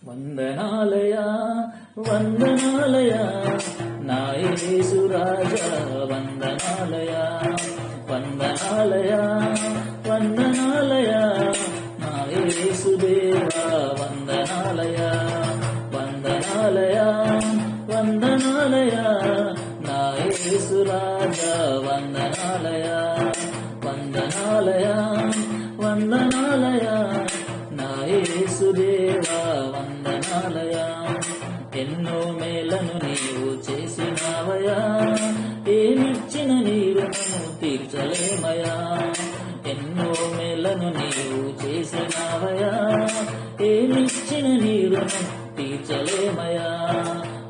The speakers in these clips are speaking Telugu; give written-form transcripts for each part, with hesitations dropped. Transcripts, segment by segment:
వందనాలయా వందనాలయా నా యేసు రాజా వందనాలయా వందనాలయా వందనాలయా నా యేసు దేవా వందనాలయా వందనాలయా వందనాలయా నా యేసు రాజా వందనాలయా వందనాలయా వందనాలయా నా యేసు దేవా వందనాలయా ఎన్నో మేలను నీవు చేసినావయా ఏమిచ్చిన నీ రుణము తీర్చలేమయా ఎన్నో మేలను నీవు చేసినావయా ఏమిచ్చిన నీ రుణం తీర్చలేమయా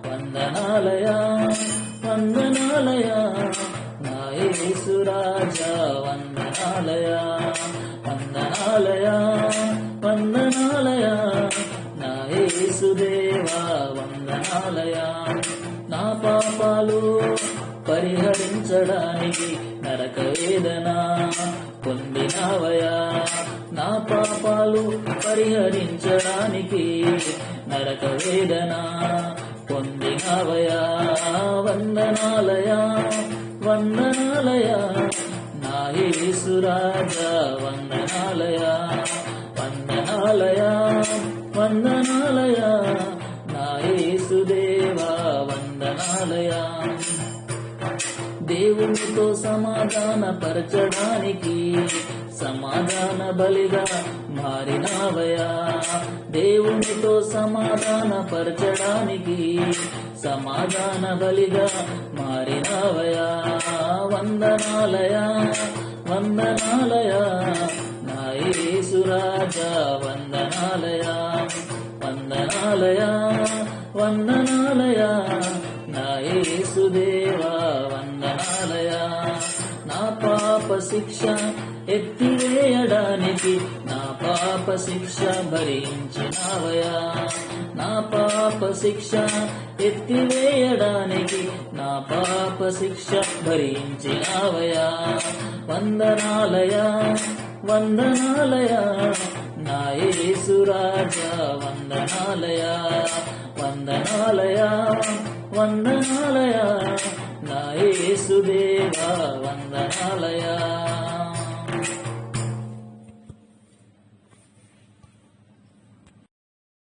వందనాలయా వందనాలయా నా యేసు రాజా వందనాలయా వందనాలయా వందనాలయా నా యేసు దేవా వందనాలయా నా పాపాలు పరిహరించడానికి నరక వేదన పొందినావయా నా పాపాలు పరిహరించడానికి నరక వేదన పొందినావయా వందనాలయా వందనాలయా నా యేసు రాజా వందనాలయా వందనాలయా వందనాలయా నా యేసు దేవా వందనాలయా దేవునితో సమాధాన పరచడానికి సమాధాన బలిగా మారినావయా దేవునితో సమాధాన పరచడానికి సమాధాన బలిగా మారినావయా వందనాలయా వందనాలయా నా యేసు రాజా వందనాలయా వందనాలయా వందనాలయా నా యేసు దేవా వందనాలయా నా పాప శిక్ష ఎత్తివేయడానికి నా పాప శిక్ష భరించినావయా నా పాప శిక్ష ఎత్తివేయడానికి నా పాప శిక్ష భరించినావయా వందనాలయా వందనాలయా నా యేసు రాజా వందనాలయా వందనాలయా వందనాలయా నా యేసు దేవా వందనాలయా